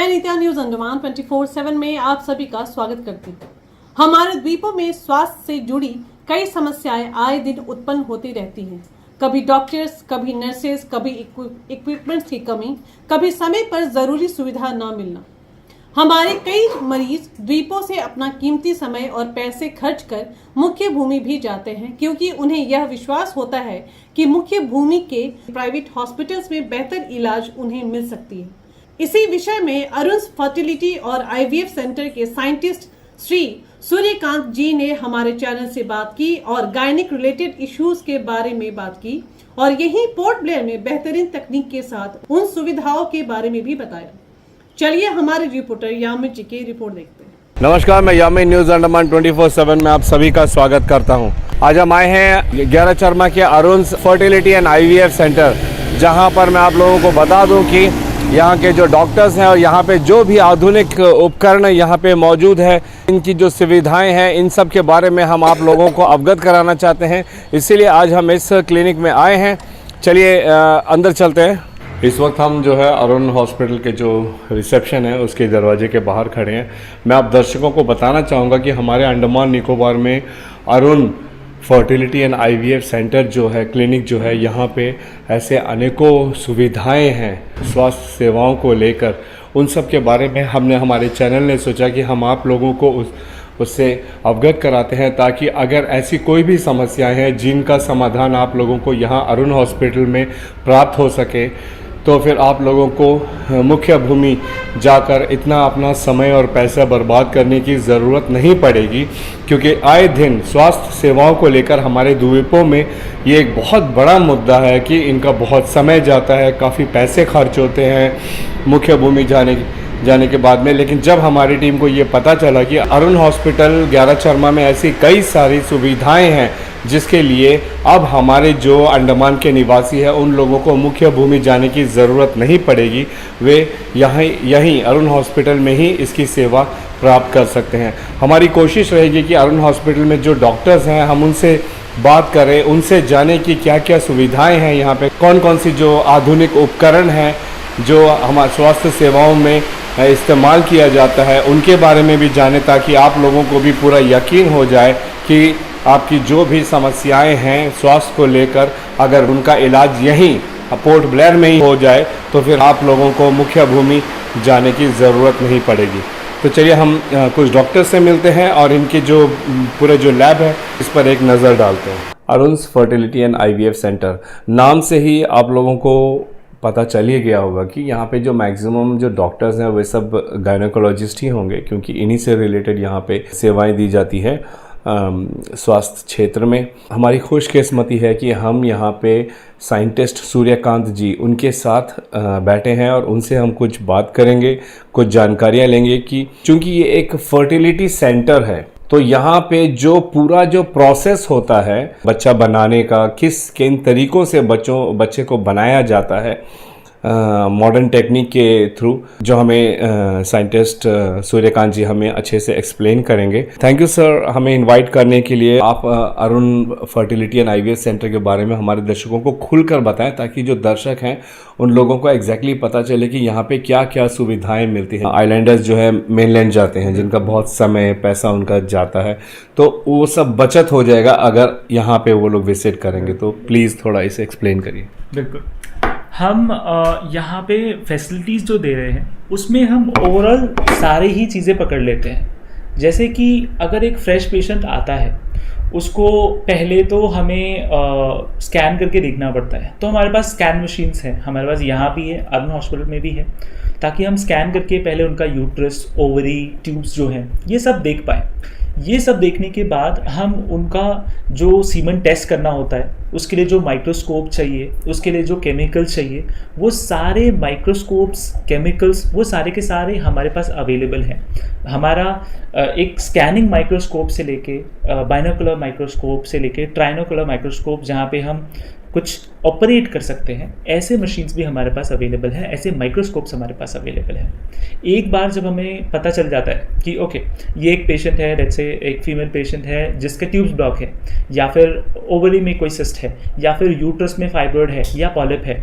मैं नीता न्यूज अंडमान 24/7 में आप सभी का स्वागत करती हूँ। हमारे द्वीपों में स्वास्थ्य से जुड़ी कई समस्याएं आए दिन उत्पन्न होती रहती हैं। कभी डॉक्टर्स, कभी नर्सेज, कभी इक्विपमेंट्स की कमी, कभी समय पर जरूरी सुविधा न मिलना। हमारे कई मरीज द्वीपों से अपना कीमती समय और पैसे खर्च कर मुख्य भूमि भी जाते हैं, क्योंकि उन्हें यह विश्वास होता है कि मुख्य भूमि के प्राइवेट हॉस्पिटल्स में बेहतर इलाज उन्हें मिल सकती है। इसी विषय में अरुण फर्टिलिटी और IVF सेंटर के साइंटिस्ट श्री सूर्यकांत जी ने हमारे चैनल से बात की और गायनिक रिलेटेड इश्यूज के बारे में बात की और यहीं पोर्ट ब्लेयर में बेहतरीन तकनीक के साथ उन सुविधाओं के बारे में भी बताया। चलिए हमारे रिपोर्टर यामिन जी की रिपोर्ट देखते हैं। नमस्कार, मैं यामिन न्यूज़ अंडमान 24/7 में आप सभी का स्वागत करता हूं। आज हम आए हैं 11 चरमा के Arun fertility and IVF centre, जहां पर मैं आप लोगों को बता दूं कि यहाँ के जो डॉक्टर्स हैं और यहाँ पे जो भी आधुनिक उपकरण यहाँ पे मौजूद है, इनकी जो सुविधाएं हैं, इन सब के बारे में हम आप लोगों को अवगत कराना चाहते हैं। इसीलिए आज हम इस क्लिनिक में आए हैं। चलिए अंदर चलते हैं। इस वक्त हम जो है अरुण हॉस्पिटल के जो रिसेप्शन है उसके दरवाजे के बाहर खड़े हैं। मैं आप दर्शकों को बताना चाहूँगा कि हमारे अंडमान निकोबार में Arun fertility and IVF centre जो है, क्लिनिक जो है, यहाँ पे ऐसे अनेकों सुविधाएं हैं स्वास्थ्य सेवाओं को लेकर। उन सब के बारे में हमने हमारे चैनल ने सोचा कि हम आप लोगों को उससे अवगत कराते हैं, ताकि अगर ऐसी कोई भी समस्याएं हैं जिनका समाधान आप लोगों को यहाँ अरुण हॉस्पिटल में प्राप्त हो सके, तो फिर आप लोगों को मुख्य भूमि जाकर इतना अपना समय और पैसा बर्बाद करने की ज़रूरत नहीं पड़ेगी, क्योंकि आए दिन स्वास्थ्य सेवाओं को लेकर हमारे द्वीपों में ये एक बहुत बड़ा मुद्दा है कि इनका बहुत समय जाता है, काफ़ी पैसे खर्च होते हैं मुख्य भूमि जाने के बाद में। लेकिन जब हमारी टीम को ये पता चला कि अरुण हॉस्पिटल 11 चरमा में ऐसी कई सारी सुविधाएं हैं जिसके लिए अब हमारे जो अंडमान के निवासी हैं उन लोगों को मुख्य भूमि जाने की ज़रूरत नहीं पड़ेगी, वे यहीं अरुण हॉस्पिटल में ही इसकी सेवा प्राप्त कर सकते हैं। हमारी कोशिश रहेगी कि अरुण हॉस्पिटल में जो डॉक्टर्स हैं हम उनसे बात करें, उनसे जाने कि क्या क्या सुविधाएं हैं यहाँ पे, कौन कौन सी जो आधुनिक उपकरण हैं जो हमारे स्वास्थ्य सेवाओं में इस्तेमाल किया जाता है, उनके बारे में भी जाने, ताकि आप लोगों को भी पूरा यकीन हो जाए कि आपकी जो भी समस्याएं हैं स्वास्थ्य को लेकर, अगर उनका इलाज यहीं पोर्ट ब्लेयर में ही हो जाए तो फिर आप लोगों को मुख्य भूमि जाने की ज़रूरत नहीं पड़ेगी। तो चलिए हम कुछ डॉक्टर से मिलते हैं और इनके जो पूरे जो लैब है इस पर एक नज़र डालते हैं। Arun fertility and IVF centre, नाम से ही आप लोगों को पता चल ही गया होगा कि यहाँ पे जो मैक्सिमम जो डॉक्टर्स हैं वे सब गायनोकोलॉजिस्ट ही होंगे, क्योंकि इन्हीं से रिलेटेड यहाँ पे सेवाएं दी जाती है स्वास्थ्य क्षेत्र में। हमारी खुशकिस्मती है कि हम यहाँ पे साइंटिस्ट सूर्यकांत जी उनके साथ बैठे हैं और उनसे हम कुछ बात करेंगे, कुछ जानकारियाँ लेंगे कि चूँकि ये एक फर्टिलिटी सेंटर है तो यहाँ पे जो पूरा जो प्रोसेस होता है बच्चा बनाने का, किन तरीक़ों से बच्चे को बनाया जाता है मॉडर्न टेक्निक के थ्रू, जो हमें साइंटिस्ट सूर्यकांत जी हमें अच्छे से एक्सप्लेन करेंगे। थैंक यू सर, हमें इनवाइट करने के लिए। आप Arun fertility and IVF centre के बारे में हमारे दर्शकों को खुलकर बताएं, ताकि जो दर्शक हैं उन लोगों को एग्जैक्टली पता चले कि यहाँ पे क्या क्या सुविधाएं मिलती हैं। आइलैंडर्स जो है मेनलैंड जाते हैं, जिनका बहुत समय पैसा उनका जाता है, तो वो सब बचत हो जाएगा अगर यहाँ पे वो लोग विजिट करेंगे। तो प्लीज़ थोड़ा इसे एक्सप्लेन करिए। बिल्कुल, हम यहाँ पे फैसिलिटीज़ जो दे रहे हैं उसमें हम ओवरऑल सारी ही चीज़ें पकड़ लेते हैं। जैसे कि अगर एक फ्रेश पेशेंट आता है, उसको पहले तो हमें स्कैन करके देखना पड़ता है। तो हमारे पास स्कैन मशीन्स हैं, हमारे पास यहाँ भी है, अरुण हॉस्पिटल में भी है, ताकि हम स्कैन करके पहले उनका यूट्रस, ओवरी, ट्यूब्स जो हैं ये सब देख पाएँ। ये सब देखने के बाद हम उनका जो सीमन टेस्ट करना होता है उसके लिए जो माइक्रोस्कोप चाहिए, उसके लिए जो केमिकल्स चाहिए, वो सारे माइक्रोस्कोप्स, केमिकल्स, वो सारे के सारे हमारे पास अवेलेबल हैं। हमारा एक स्कैनिंग माइक्रोस्कोप से लेके बाइनोकुलर माइक्रोस्कोप से लेके ट्राइनोकुलर माइक्रोस्कोप, जहाँ पे हम कुछ ऑपरेट कर सकते हैं, ऐसे मशीन्स भी हमारे पास अवेलेबल हैं, ऐसे माइक्रोस्कोप्स हमारे पास अवेलेबल हैं। एक बार जब हमें पता चल जाता है कि ओके ये एक पेशेंट है, लेट्स से एक फीमेल पेशेंट है जिसके ट्यूब्स ब्लॉक है, या फिर ओवरी में कोई सिस्ट है, या फिर यूट्रस में फाइब्रॉइड है या पॉलिप है,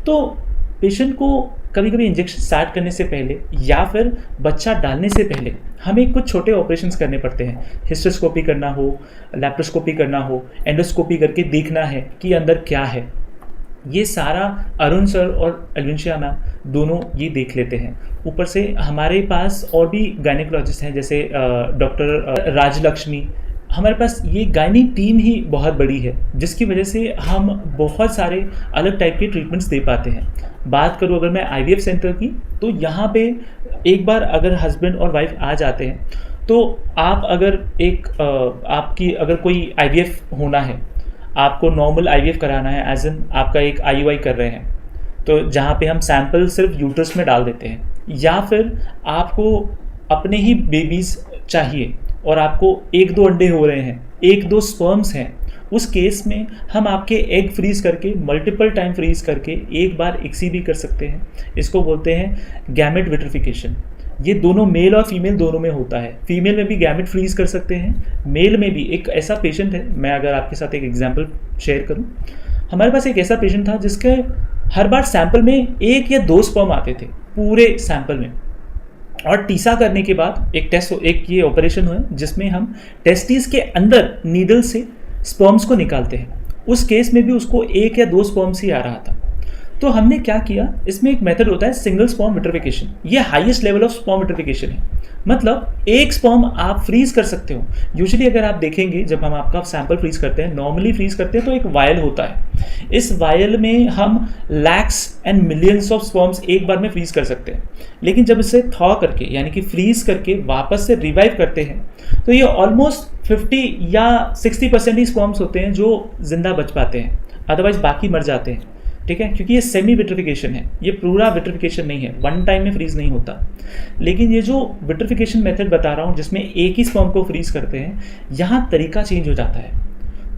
तो पेशेंट को कभी कभी इंजेक्शन स्टार्ट करने से पहले या फिर बच्चा डालने से पहले हमें कुछ छोटे ऑपरेशंस करने पड़ते हैं। हिस्टोस्कोपी करना हो, लैप्रोस्कोपी करना हो, एंडोस्कोपी करके देखना है कि अंदर क्या है। ये सारा अरुण सर और अलविंशिया मैम दोनों ये देख लेते हैं। ऊपर से हमारे पास और भी गायनेकोलॉजिस्ट हैं, जैसे डॉक्टर राजलक्ष्मी। हमारे पास ये गायनी टीम ही बहुत बड़ी है, जिसकी वजह से हम बहुत सारे अलग टाइप के ट्रीटमेंट्स दे पाते हैं। बात करूँ अगर मैं IVF सेंटर की, तो यहाँ पे एक बार अगर हस्बैंड और वाइफ आ जाते हैं तो आप अगर आपकी अगर कोई IVF होना है, आपको नॉर्मल IVF कराना है, एज एन आपका एक IUI कर रहे हैं, तो जहाँ पे हम सैंपल सिर्फ यूट्रस में डाल देते हैं, या फिर आपको अपने ही बेबीज़ चाहिए और आपको 1-2 अंडे हो रहे हैं, 1-2 स्पर्म्स हैं, उस केस में हम आपके एग फ्रीज़ करके मल्टीपल टाइम फ्रीज़ करके एक बार एक्सी भी कर सकते हैं। इसको बोलते हैं गैमेट विट्रिफिकेशन। ये दोनों मेल और फीमेल दोनों में होता है। फीमेल में भी गैमेट फ्रीज़ कर सकते हैं, मेल में भी। एक ऐसा पेशेंट है, मैं अगर आपके साथ एक एग्जांपल शेयर करूं, हमारे पास एक ऐसा पेशेंट था जिसके हर बार सैंपल में 1 या 2 स्पर्म आते थे पूरे सैंपल में, और टीसा करने के बाद एक ये ऑपरेशन हुआ जिसमें हम टेस्टिस के अंदर नीडल से स्पर्म्स को निकालते हैं। उस केस में भी उसको 1 या 2 स्पर्म्स ही आ रहा था। तो हमने क्या किया, इसमें एक मेथड होता है सिंगल स्पर्म विट्रिफिकेशन। ये highest level of sperm vitrification है, मतलब एक स्पर्म आप फ्रीज कर सकते हो। यूजुअली अगर आप देखेंगे, जब हम आपका सैंपल फ्रीज करते हैं, नॉर्मली फ्रीज करते हैं तो एक वायल होता है। इस वायल में हम lakhs and millions of sperms एक बार में फ्रीज कर सकते हैं, लेकिन जब इसे थॉ करके यानी कि फ्रीज करके वापस से रिवाइव करते हैं तो ये ऑलमोस्ट 50 या 60% ही स्पर्म्स होते हैं जो जिंदा बच पाते हैं, अदरवाइज बाकी मर जाते हैं। ठीक है, क्योंकि ये सेमी विट्रिफिकेशन है, ये पूरा विट्रिफिकेशन नहीं है, वन टाइम में फ्रीज नहीं होता। लेकिन ये जो विट्रिफिकेशन मेथड बता रहा हूँ जिसमें एक ही स्पर्म को फ्रीज करते हैं, यहाँ तरीका चेंज हो जाता है।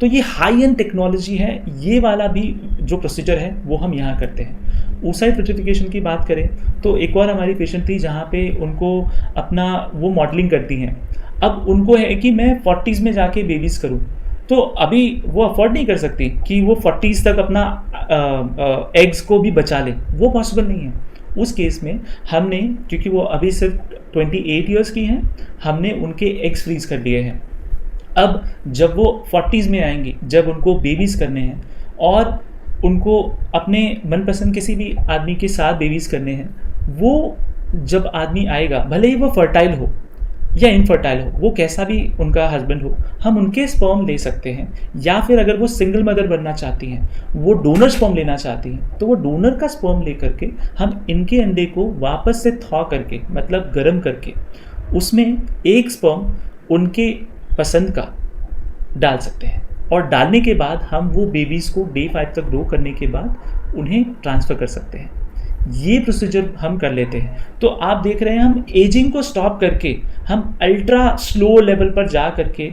तो ये हाई एंड टेक्नोलॉजी है। ये वाला भी जो प्रोसीजर है वो हम यहाँ करते हैं। oocyte विट्रिफिकेशन की बात करें तो एक और हमारी पेशेंट थी जहाँ पे उनको अपना वो मॉडलिंग करती हैं। अब उनको है कि मैं 40s में जाके बेबीज़ करूँ, तो अभी वो अफोर्ड नहीं कर सकती कि वो 40s तक अपना एग्स को भी बचा ले, वो पॉसिबल नहीं है। उस केस में हमने, क्योंकि वो अभी सिर्फ 28 ईयर्स की हैं, हमने उनके एग्स फ्रीज कर दिए हैं। अब जब वो 40s में आएंगी, जब उनको बेबीज़ करने हैं और उनको अपने मनपसंद किसी भी आदमी के साथ बेबीज़ करने हैं, वो जब आदमी आएगा, भले ही वो फर्टाइल हो या इनफर्टाइल हो, वो कैसा भी उनका हस्बैंड हो, हम उनके स्पर्म ले सकते हैं। या फिर अगर वो सिंगल मदर बनना चाहती हैं, वो डोनर स्पर्म लेना चाहती हैं, तो वो डोनर का स्पर्म ले करके हम इनके अंडे को वापस से थॉ करके, मतलब गर्म करके, उसमें एक स्पर्म उनके पसंद का डाल सकते हैं। और डालने के बाद हम वो बेबीज़ को डे 5 तक ग्रो करने के बाद उन्हें ट्रांसफ़र कर सकते हैं। ये प्रोसीजर हम कर लेते हैं। तो आप देख रहे हैं, हम एजिंग को स्टॉप करके हम अल्ट्रा स्लो लेवल पर जा करके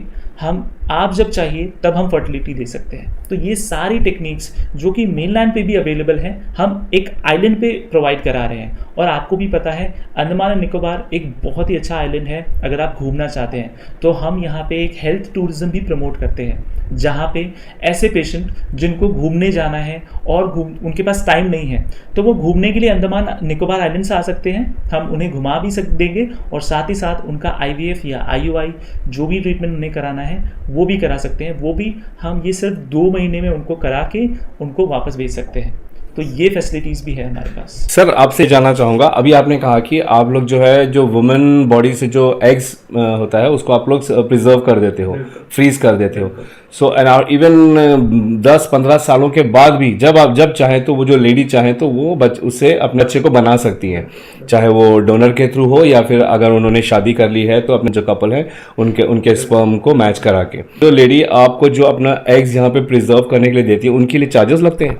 आप जब चाहिए तब हम फर्टिलिटी दे सकते हैं। तो ये सारी टेक्निक्स जो कि मेनलैंड पे भी अवेलेबल हैं, हम एक आइलैंड पे प्रोवाइड करा रहे हैं। और आपको भी पता है, अंडमान एंड निकोबार एक बहुत ही अच्छा आइलैंड है। अगर आप घूमना चाहते हैं तो हम यहाँ पे एक हेल्थ टूरिज्म भी प्रमोट करते हैं, जहाँ पे ऐसे पेशेंट जिनको घूमने जाना है और उनके पास टाइम नहीं है, तो वो घूमने के लिए अंडमान निकोबार आइलैंड से आ सकते हैं। हम उन्हें घुमा भी देंगे और साथ ही साथ उनका IVF या IUI जो भी ट्रीटमेंट उन्हें कराना है वो भी करा सकते हैं। वो भी हम ये सिर्फ 2 महीने में उनको करा के उनको वापस भेज सकते हैं। तो ये फैसिलिटीज़ भी है हमारे पास। सर, आपसे जानना चाहूँगा, अभी आपने कहा कि आप लोग जो है, जो वुमेन बॉडी से जो एग्स होता है उसको आप लोग प्रिजर्व कर देते हो, फ्रीज कर देते हो। सो एंड इवन 10-15 सालों के बाद भी जब चाहें तो वो जो लेडी चाहें तो वो उससे अपने बच्चे को बना सकती हैं, चाहे वो डोनर के थ्रू हो या फिर अगर उन्होंने शादी कर ली है तो अपने जो कपल है उनके स्पर्म को मैच करा के। तो लेडी आपको जो अपना एग्स यहाँ पे प्रिजर्व करने के लिए देती है, उनके लिए चार्जेस लगते हैं?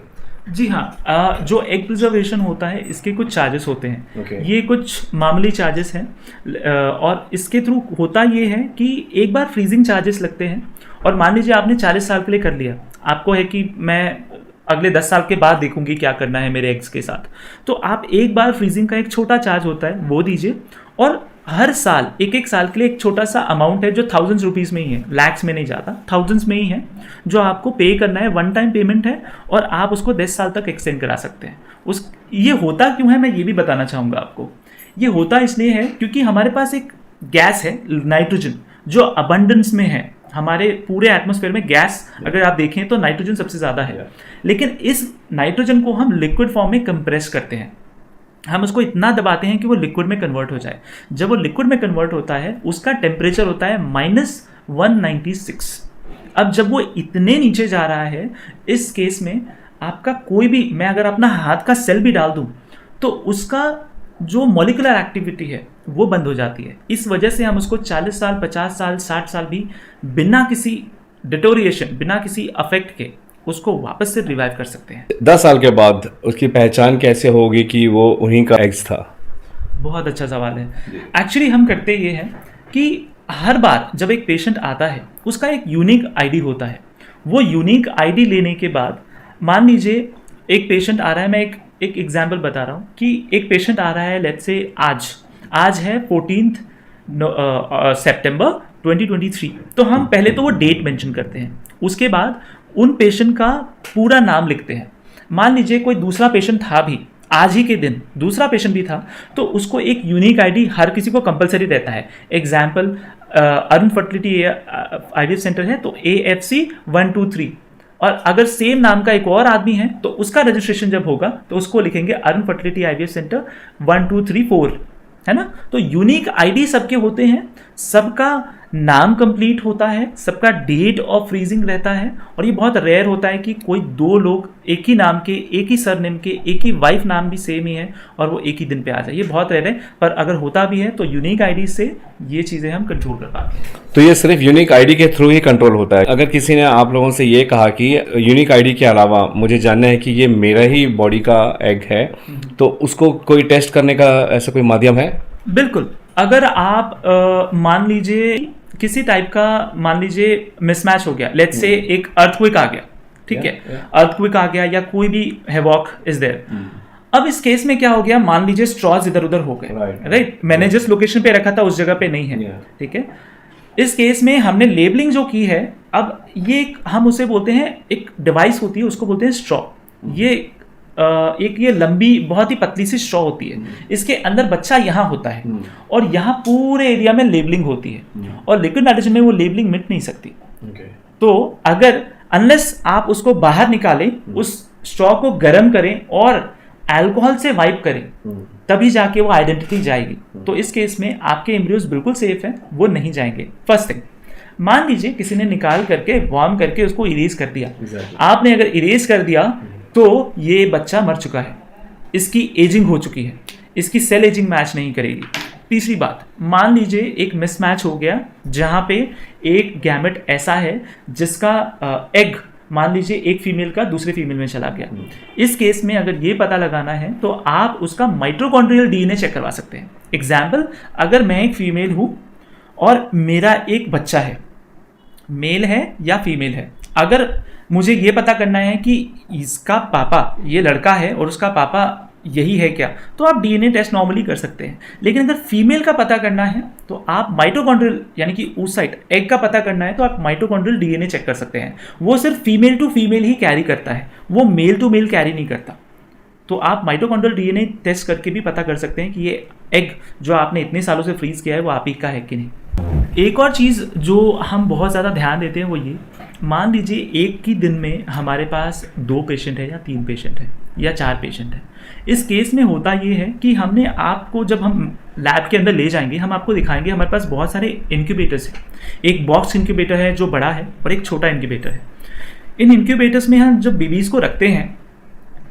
जी हाँ, जो एग प्रिजर्वेशन होता है इसके कुछ चार्जेस होते हैं। ये कुछ मामूली चार्जेस हैं और इसके थ्रू होता ये है कि एक बार फ्रीजिंग चार्जेस लगते हैं। और मान लीजिए आपने 40 साल के लिए कर लिया, आपको है कि मैं अगले 10 साल के बाद देखूंगी क्या करना है मेरे एग्स के साथ, तो आप एक बार फ्रीजिंग का एक छोटा चार्ज होता है वो दीजिए। और हर साल एक साल के लिए एक छोटा सा अमाउंट है जो थाउजेंड्स रुपीज़ में ही है, लैक्स में नहीं जाता, थाउजेंड्स में ही है, जो आपको पे करना है। वन टाइम पेमेंट है और आप उसको 10 साल तक एक्सटेंड करा सकते हैं। ये होता क्यों है मैं ये भी बताना चाहूँगा आपको। ये होता इसलिए है क्योंकि हमारे पास एक गैस है नाइट्रोजन, जो अबंडेंस में है। हमारे पूरे एटमॉस्फेयर में गैस अगर आप देखें तो नाइट्रोजन सबसे ज़्यादा है, लेकिन इस नाइट्रोजन को हम लिक्विड फॉर्म में कंप्रेस करते हैं। हम उसको इतना दबाते हैं कि वो लिक्विड में कन्वर्ट हो जाए। जब वो लिक्विड में कन्वर्ट होता है उसका टेम्परेचर होता है -196। अब जब वो इतने नीचे जा रहा है, इस केस में आपका कोई भी, मैं अगर अपना हाथ का सेल भी डाल दूं तो उसका जो मॉलिक्यूलर एक्टिविटी है वो बंद हो जाती है। इस वजह से हम उसको 40 साल, 50 साल, 60 साल भी बिना किसी डिटोरिएशन, बिना किसी अफेक्ट के उसको वापस से रिवाइव कर सकते हैं। 10 साल के बाद उसकी पहचान कैसे होगी कि वो उन्हीं का एग्स था? बहुत अच्छा सवाल है। एक्चुअली हम करते ये हैं कि हर बार जब एक पेशेंट आता है उसका एक यूनिक आईडी होता है। वो यूनिक आईडी लेने के बाद, मान लीजिए एक पेशेंट आ रहा है, मैं एक एग्जांपल बता रहा हूँ कि एक पेशेंट आ रहा है, लेट्स से आज है 14 सितंबर 2023। तो हम पहले तो वो डेट मेंशन करते हैं, उसके बाद उन पेशेंट का पूरा नाम लिखते हैं। मान लीजिए कोई दूसरा पेशेंट था भी आज ही के दिन, दूसरा पेशेंट भी था, तो उसको एक यूनिक आईडी हर किसी को कंपलसरी रहता है। Example, Arun fertility IVF centre है तो AFC 123, और अगर सेम नाम का एक और आदमी है तो उसका रजिस्ट्रेशन जब होगा तो उसको लिखेंगे अरुण फर्टिलिटी IVF सेंटर 1234, है ना। तो यूनिक आईडी सबके होते हैं, सबका नाम कंप्लीट होता है, सबका डेट ऑफ फ्रीजिंग रहता है, और ये बहुत रेयर होता है कि कोई दो लोग एक ही नाम के, एक ही सरनेम के, एक ही वाइफ नाम भी सेम ही है और वो एक ही दिन पे आ जाए। ये बहुत रेयर है, पर अगर होता भी है तो यूनिक आईडी से ये चीज़ें हम कंट्रोल कर पाते हैं। तो ये सिर्फ यूनिक आईडी के थ्रू ही कंट्रोल होता है। अगर किसी ने आप लोगों से ये कहा कि यूनिक आईडी के अलावा मुझे जानना है कि ये मेरा ही बॉडी का एग है, तो उसको कोई टेस्ट करने का ऐसा कोई माध्यम है? बिल्कुल। अगर आप मान लीजिए किसी टाइप का, मान लीजिए मिसमैच हो गया, लेट्स से एक अर्थक्वेक आ गया, ठीक है, अर्थक्वेक आ गया या कोई भी हैवॉक इज देयर। अब इस केस में क्या हो गया, मान लीजिए स्ट्रॉज इधर उधर हो गए, राइट, मैंने जिस लोकेशन पे रखा था उस जगह पे नहीं है, ठीक है। इस केस में हमने लेबलिंग जो की है, अब ये हम उसे बोलते हैं, एक डिवाइस होती है उसको बोलते हैं स्ट्रॉ। ये एक ये लंबी बहुत ही पतली सी स्ट्रॉ होती है, इसके अंदर बच्चा यहाँ होता है और यहाँ पूरे एरिया में लेबलिंग होती है, और लिक्विड नाइट्रोजन में वो लेबलिंग मिट नहीं सकती। तो अगर अनलेस आप उसको बाहर निकालें, उस स्ट्रॉ को गर्म करें और अल्कोहल से वाइप करें, तभी जाके वो आइडेंटिटी जाएगी। तो इस केस में आपके एम्ब्रियोज बिल्कुल सेफ हैं, वो नहीं जाएंगे। फर्स्ट थिंग, मान लीजिए किसी ने निकाल करके वार्म करके उसको इरेज कर दिया, आपने अगर इरेज कर दिया तो ये बच्चा मर चुका है, इसकी एजिंग हो चुकी है, इसकी सेल एजिंग मैच नहीं करेगी। तीसरी बात, मान लीजिए एक मिसमैच हो गया जहाँ पे एक गैमेट ऐसा है जिसका एग, मान लीजिए एक फीमेल का दूसरे फीमेल में चला गया। इस केस में अगर ये पता लगाना है तो आप उसका माइटोकॉन्ड्रियल DNA चेक करवा सकते हैं। एग्जाम्पल, अगर मैं एक फीमेल हूँ और मेरा एक बच्चा है, मेल है या फीमेल है, अगर मुझे ये पता करना है कि इसका पापा, ये लड़का है और उसका पापा यही है क्या, तो आप DNA टेस्ट नॉर्मली कर सकते हैं। लेकिन अगर फीमेल का पता करना है तो आप माइटोकॉन्ड्रियल, यानी कि oocyte एग का पता करना है तो आप माइटोकॉन्ड्रियल DNA चेक कर सकते हैं। वो सिर्फ फीमेल टू फीमेल ही कैरी करता है, वो मेल टू मेल कैरी नहीं करता। तो आप माइटोकॉन्ड्रियल DNA टेस्ट करके भी पता कर सकते हैं कि ये एग जो आपने इतने सालों से फ्रीज किया है वो आप ही का है कि नहीं। एक और चीज़ जो हम बहुत ज़्यादा ध्यान देते हैं वो ये, मान लीजिए एक ही दिन में हमारे पास 2 पेशेंट है या 3 पेशेंट है या 4 पेशेंट है। इस केस में होता ये है कि हमने आपको, जब हम लैब के अंदर ले जाएंगे, हम आपको दिखाएंगे हमारे पास बहुत सारे इनक्यूबेटर्स हैं। एक बॉक्स इनक्यूबेटर है जो बड़ा है और एक छोटा इनक्यूबेटर है। इन इनक्यूबेटर्स में हम जब बेबीज़ को रखते हैं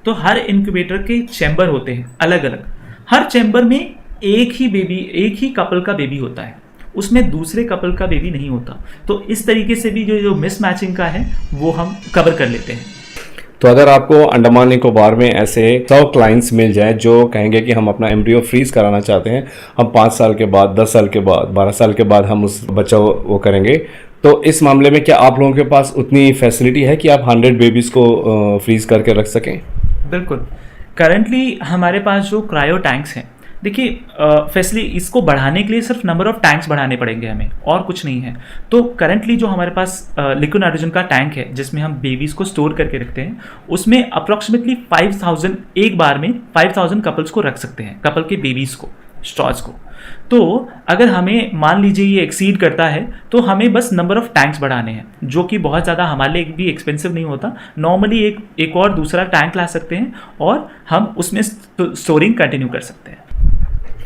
तो हर इनक्यूबेटर के चैम्बर होते हैं अलग अलग। हर चैम्बर में एक ही बेबी, एक ही कपल का बेबी होता है, उसमें दूसरे कपल का बेबी नहीं होता। तो इस तरीके से भी जो मिसमैचिंग का है वो हम कवर कर लेते हैं। तो अगर आपको अंडमान निकोबार में ऐसे 100 क्लाइंट्स मिल जाएं जो कहेंगे कि हम अपना एम्ब्रियो फ्रीज कराना चाहते हैं, हम 5 साल के बाद, 10 साल के बाद, 12 साल के बाद हम उस बच्चा वो करेंगे, तो इस मामले में क्या आप लोगों के पास उतनी फैसिलिटी है कि आप 100 बेबीज़ को फ्रीज करके रख सकें? बिल्कुल। करंटली हमारे पास जो क्रायो टैंक्स हैं, देखिए फैसिलिटी इसको बढ़ाने के लिए सिर्फ नंबर ऑफ टैंक्स बढ़ाने पड़ेंगे हमें, और कुछ नहीं है। तो करंटली जो हमारे पास लिक्विड नाइट्रोजन का टैंक है जिसमें हम बेबीज को स्टोर करके रखते हैं, उसमें अप्रॉक्सीमेटली 5000 एक बार में 5000 कपल्स को रख सकते हैं, कपल के बेबीज को, स्ट्रॉज को। तो अगर हमें मान लीजिए ये एक्सीड करता है तो हमें बस नंबर ऑफ टैंक्स बढ़ाने हैं, जो कि बहुत ज़्यादा हमारे लिए भी एक्सपेंसिव नहीं होता। नॉर्मली एक और दूसरा टैंक ला सकते हैं और हम उसमें स्टोरिंग कंटिन्यू कर सकते हैं।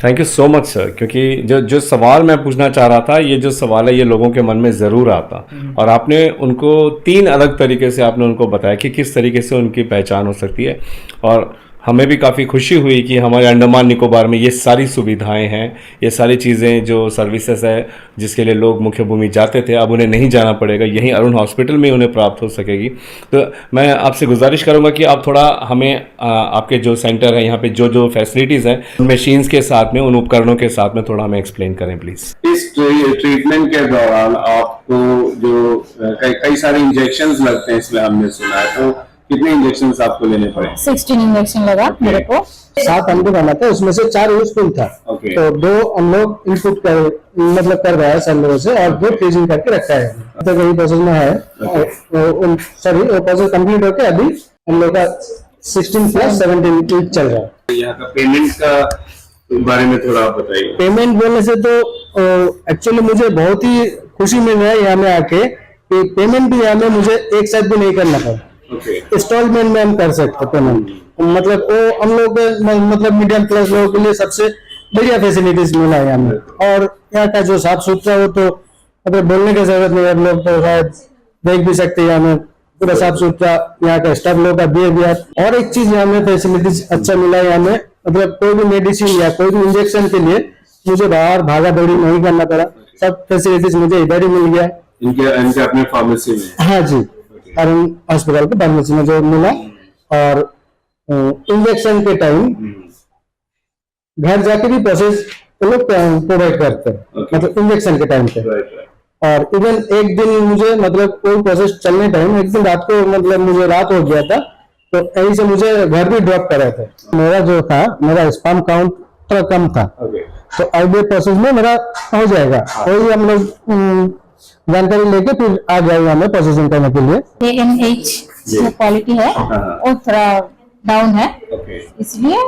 Thank you so much sir, क्योंकि जो सवाल मैं पूछना चाह रहा था, ये जो सवाल है ये लोगों के मन में ज़रूर आता, और आपने उनको 3 अलग तरीके से आपने उनको बताया कि किस तरीके से उनकी पहचान हो सकती है। और हमें भी काफ़ी खुशी हुई कि हमारे अंडमान निकोबार में ये सारी सुविधाएं हैं, ये सारी चीज़ें जो सर्विसेज है जिसके लिए लोग मुख्य भूमि जाते थे, अब उन्हें नहीं जाना पड़ेगा, यहीं अरुण हॉस्पिटल में उन्हें प्राप्त हो सकेगी। तो मैं आपसे गुजारिश करूंगा कि आप थोड़ा हमें आपके जो सेंटर है यहाँ पे जो फैसिलिटीज़ हैं, उन मशीन्स के साथ में, उन उपकरणों के साथ में थोड़ा हमें एक्सप्लेन करें प्लीज़। इस ट्रीटमेंट के दौरान आपको जो कई सारे इंजेक्शंस लगते हैं, इसमें हमने सुना है, तो कितने इंजेक्शंस आपको लेने पड़े? 16 इंजेक्शन लगा मेरे को। 7 हम लोग बना था, उसमें से 4 यूजफुल था। Okay. तो 2 हम लोग इनपुट कर रहा है सब लोगों से, और 2 फ्रीजिंग करके रखा है। तो वही प्रोसेस में है। सॉरी, वो प्रोसेस कंप्लीट होके अभी हम लोग का 16 + 17 वीक चल रहा है। यहाँ का पेमेंट का बारे में थोड़ा आप बताइए। पेमेंट बोलने से तो एक्चुअली मुझे बहुत ही खुशी मिल रहा है यहाँ में आके कि पेमेंट भी यहाँ में मुझे एक साथ भी नहीं करना पड़ा। इंस्टॉलमेंट में हम कर सकते पेमेंट, मतलब वो हम लोग मतलब मीडियम क्लास लोगों के लिए सबसे बढ़िया फैसिलिटीज मिला है यहाँ में। और यहाँ का जो साफ सुथरा, वो तो मतलब बोलने की जरूरत नहीं है, हम लोग तो शायद देख भी सकते हैं यहाँ में पूरा साफ सुथरा यहाँ का स्टाफ लोगों का बिहेवियर। और एक चीज यहाँ में फैसिलिटीज अच्छा मिला है यहाँ में, मतलब कोई भी मेडिसिन या कोई भी इंजेक्शन के लिए मुझे बाहर भागा दौड़ी नहीं करना पड़ा, सब फैसिलिटीज मुझे इधर ही मिल गया। इनके अपने फार्मेसी में? हाँ जी, अरुण हॉस्पिटल के फार्मेसी में जो मिला। और इंजेक्शन के टाइम घर जाके भी प्रोसेस लोग प्रोवाइड करते हैं, मतलब इंजेक्शन के टाइम पे। और इवन एक दिन मुझे मतलब कोई प्रोसेस चलने टाइम, एक दिन रात को मतलब मुझे रात हो गया था, तो कहीं से मुझे घर भी ड्रॉप कर रहे थे। मेरा जो था, मेरा स्पर्म काउंट थोड़ा कम था, तो आईवीएफ प्रोसेस में मेरा हो जाएगा। वही हम लोग जानकारी लेके फिर आ जाएगा हमें प्रोसेसिंग करने के लिए। ANH जो क्वालिटी है वो थोड़ा डाउन है, इसलिए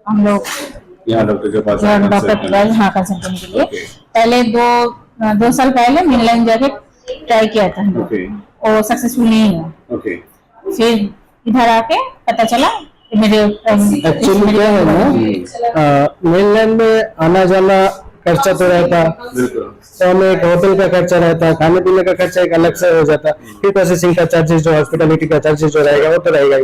हम लोग यहाँ डॉक्टर के पास डॉक्टर यहाँ कंसल्ट करने के लिए पहले 2 साल पहले मिडलाइन जाके ट्राई किया था हम लोग, वो सक्सेसफुल नहीं हुआ। फिर इधर आके पता चला कि मेरे एक्चुअली क्या है ना, मेनलैंड में आना जाना खर्चा तो रहता, तो हमें एक होटल का खर्चा रहता, खाने पीने का खर्चा एक अलग से हो जाता, फिर प्रोसेसिंग का चार्जेस, जो हॉस्पिटलिटी का चार्जेस जो रहेगा वो तो रहेगा ही।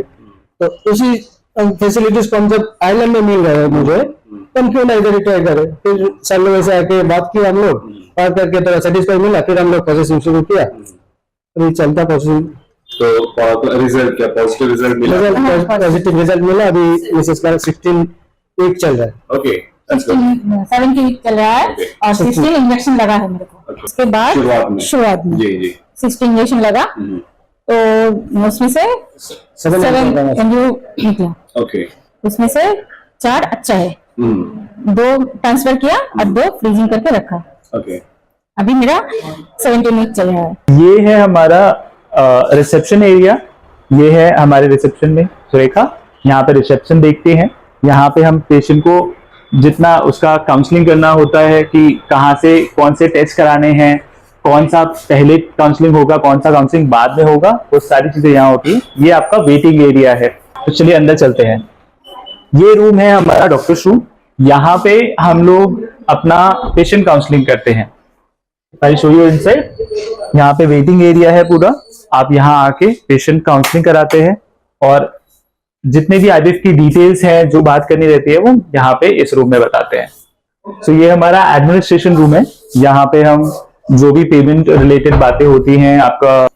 तो उसी फैसिलिटीज को हम जब आइलैंड में मिल रहे हैं मुझे, तो हम क्यों ना इधर ही ट्राई करें। फिर सर लोग ऐसे आके बात की, हम लोग बात करके थोड़ा सेटिस्फाई मिला, फिर हम लोग प्रोसेसिंग शुरू किया, तो चलता प्रोसेसिंग। तो रिजल्ट क्या पॉजिटिव रिजल्ट मिला? पॉजिटिव रिजल्ट मिला। अभी मिसेस का 16 वीक चल रहा है। ओके, 17 वीक चल रहा है और 16 इंजेक्शन लगा है मेरे को। उसके बाद शुरुआत में जी 16 इंजेक्शन लगा, तो उसमें से 7 एमयू निकला। ओके, उसमें से 4 अच्छा है, 2 ट्रांसफर किया और 2 फ्रीजिंग करके रखा। ओके, अभी मेरा 17 वीक चल रहा है। ये है हमारा रिसेप्शन एरिया, ये है हमारे रिसेप्शन में सुरेखा। यहाँ पे रिसेप्शन देखते हैं, यहाँ पे हम पेशेंट को जितना उसका काउंसलिंग करना होता है कि कहाँ से कौन से टेस्ट कराने हैं, कौन सा पहले काउंसलिंग होगा, कौन सा काउंसलिंग बाद में होगा, वो सारी चीजें यहाँ होती है। ये आपका वेटिंग एरिया है। तो चलिए अंदर चलते हैं। ये रूम है हमारा डॉक्टर्स रूम। यहाँ पे हम लोग अपना पेशेंट काउंसलिंग करते हैं। I show you inside. यहाँ पे वेटिंग एरिया है पूरा, आप यहाँ आके पेशेंट काउंसलिंग कराते हैं और जितने भी आईवीएफ की डिटेल्स हैं जो बात करनी रहती है वो यहाँ पे इस रूम में बताते हैं। सो ये हमारा एडमिनिस्ट्रेशन रूम है। यहाँ पे हम जो भी पेमेंट रिलेटेड बातें होती हैं, आपका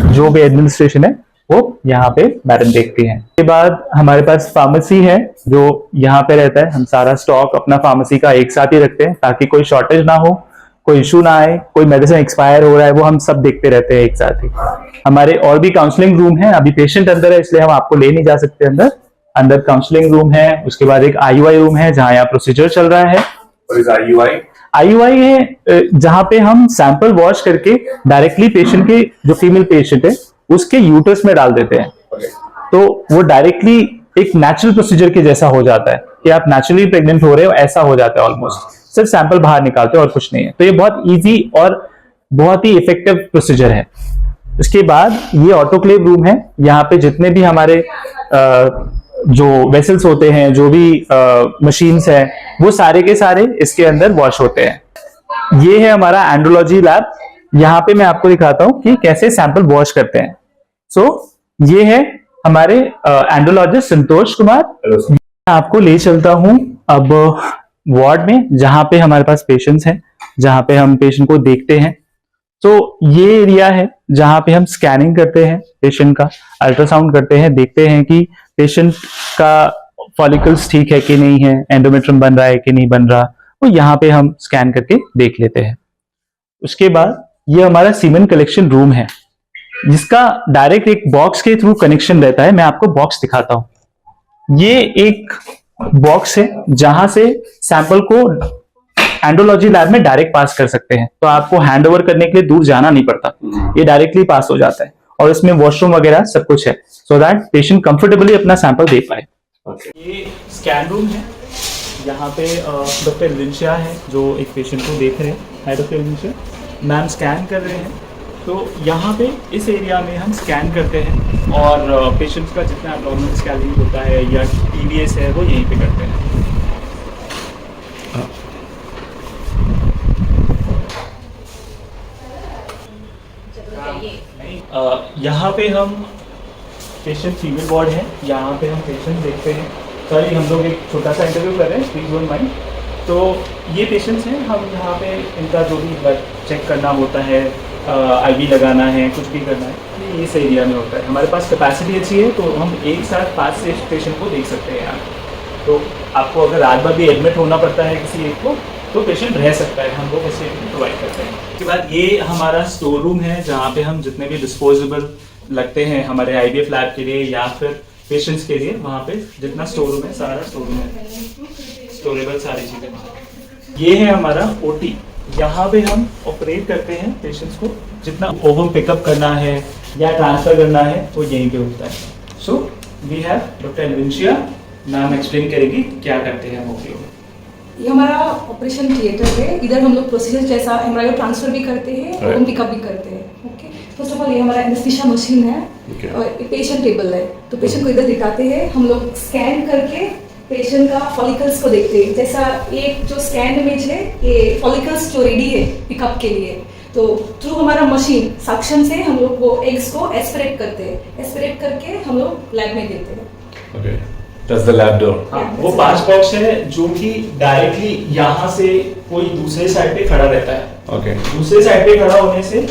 जो भी एडमिनिस्ट्रेशन है वो यहाँ पे मैडम देखती हैं। उसके बाद हमारे पास फार्मेसी है जो यहाँ पे रहता है। हम सारा स्टॉक अपना फार्मेसी का एक साथ ही रखते हैं ताकि कोई शॉर्टेज ना हो, कोई इशू ना आए, कोई मेडिसिन एक्सपायर हो रहा है वो हम सब देखते रहते हैं एक साथ ही। हमारे और भी काउंसलिंग रूम है। अभी पेशेंट अंदर है इसलिए हम आपको ले नहीं जा सकते अंदर। अंदर काउंसलिंग रूम है, उसके बाद एक IUI रूम है जहाँ यहाँ प्रोसीजर चल रहा है। IUI है जहाँ पे हम सैंपल वॉश करके डायरेक्टली पेशेंट के, जो फीमेल पेशेंट है उसके यूट्रस में डाल देते हैं। तो वो डायरेक्टली एक नेचुरल प्रोसीजर के जैसा हो जाता है कि आप नेचुरली प्रेग्नेंट हो रहे हो, ऐसा हो जाता है ऑलमोस्ट। सिर्फ सैंपल बाहर निकालते हैं और कुछ नहीं है। तो ये बहुत इजी और बहुत ही इफेक्टिव प्रोसीजर है। इसके बाद ये ऑटोक्लेव रूम है। यहाँ पे जितने भी हमारे जो वेसल्स होते हैं, जो भी मशीन्स हैं, वो सारे के सारे इसके अंदर वॉश होते हैं। ये है हमारा एंड्रोलॉजी लैब। यहाँ पे मैं आपको दिखाता हूँ कि कैसे सैंपल वॉश करते हैं। ये है हमारे एंड्रोलॉजिस्ट संतोष कुमार। मैं आपको ले चलता हूँ अब वार्ड में, जहाँ पे हमारे पास पेशेंट्स हैं, जहाँ पे हम पेशेंट को देखते हैं। तो ये एरिया है जहाँ पे हम स्कैनिंग करते हैं पेशेंट का, अल्ट्रासाउंड करते हैं, देखते हैं कि पेशेंट का फॉलिकल्स ठीक है कि नहीं है, एंडोमेट्रियम बन रहा है कि नहीं बन रहा, तो यहाँ पे हम स्कैन करके देख लेते हैं। उसके बाद ये हमारा सीमेन कलेक्शन रूम है, जिसका डायरेक्ट एक बॉक्स के थ्रू कनेक्शन रहता है। मैं आपको बॉक्स दिखाता हूं। ये एक बॉक्स है जहां से सैंपल को एंड्रोलॉजी लैब में डायरेक्ट पास कर सकते हैं। तो आपको हैंड ओवर करने के लिए दूर जाना नहीं पड़ता, ये डायरेक्टली पास हो जाता है। और इसमें वॉशरूम वगैरह सब कुछ है, सो दैट पेशेंट कंफर्टेबली अपना सैंपल दे पाए। ये स्कैन रूम है। यहाँ पे डॉक्टर लिंशिया है जो एक पेशेंट को देख रहे हैं। हाय डॉक्टर लिंशिया, मैम स्कैन कर रहे हैं। तो यहाँ पे इस एरिया में हम स्कैन करते हैं और पेशेंट्स का जितना एब्नॉर्मल स्कैनिंग होता है या TBS है वो यहीं पे करते हैं। यहाँ पे हम पेशेंट फीमेल वार्ड है, यहाँ पे हम पेशेंट देखते हैं। सॉरी, हम लोग एक छोटा सा इंटरव्यू कर रहे हैं, प्लीज डोंट माइंड। तो ये पेशेंट्स हैं, हम यहाँ पे इनका जो भी ब्लड चेक करना होता है, IV लगाना है, कुछ भी करना है, ये इस एरिया में होता है। हमारे पास कैपेसिटी अच्छी है तो हम एक साथ 5-6 पेशेंट को देख सकते हैं यहाँ। तो आपको अगर रात भर भी एडमिट होना पड़ता है किसी एक को, तो पेशेंट रह सकता है, हम लोग फैसिलिटी प्रोवाइड करते हैं। उसके बाद ये हमारा स्टोर रूम है जहाँ पे हम जितने भी डिस्पोजेबल लगते हैं हमारे IVF लैब के लिए या फिर पेशेंट्स के लिए, वहाँ पे जितना स्टोर रूम है सारा स्टोर रूम है, स्टोरेबल सारी चीज़ें। ये है हमारा OT, यहाँ पे हम ऑपरेट करते हैं पेशेंट्स को। जितना ओवम पिकअप करना है या ट्रांसफर करना है वो यहीं पे होता है। So we have doctor Linshiya, ma'am explain करेगी क्या करते हैं हम OP में। ये हमारा ऑपरेशन थिएटर है। इधर हम लोग प्रोसीजर जैसा एम्ब्रायो ट्रांसफर भी करते हैं और हम पिकअप भी करते हैं। ओके, फर्स्ट ऑफ ऑल ये हमारा एनेस्थीसिया मशीन है और पेशेंट टेबल है। तो पेशेंट को इधर दिखाते हैं, हम लोग स्कैन करके पेशेंट का फॉलिकल्स को देखते हैं। जैसा एक जो स्कैन इमेज है, ये फॉलिकल्स जो रेडी है पिकअप के लिए, तो थ्रू हमारा मशीन सक्शन से हम लोग वो एग्स को एस्पिरेट करते हैं। एस्पिरेट करके हम लोग लैब में देते हैं। Okay. That's the lab door. वो 5 बॉक्स है जो कि डायरेक्टली यहाँ से कोई दूसरे साइड पे खड़ा रहता है। Okay. दूसरे साइड पे खड़ा होने से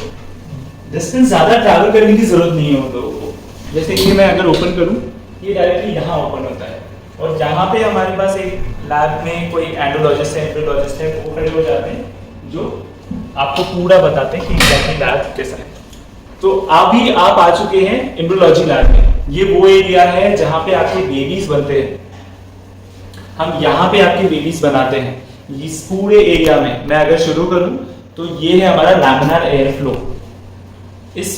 डिस्टेंस ज्यादा ट्रैवल करने की जरूरत नहीं है उन लोगों को। जैसे कि मैं अगर ओपन करूँ, ये डायरेक्टली यहाँ ओपन होता है और जहाँ पे हमारे पास एक लैब में कोई एंड्रोलॉजिस्ट है, एम्ब्रियोलॉजिस्ट है, वो खड़े हो जाते हैं जो आपको पूरा बताते हैं कि एग्जैक्टली लैब कैसा है। तो अभी आप आ चुके हैं एम्ब्रियोलॉजी लैब में। ये वो एरिया है जहाँ पे आपके बेबीज बनते हैं। हम यहाँ पे आपके बेबीज बनाते हैं। इस पूरे एरिया में मैं अगर शुरू करूँ तो ये है हमारा लैमिनार एयर फ्लो। इस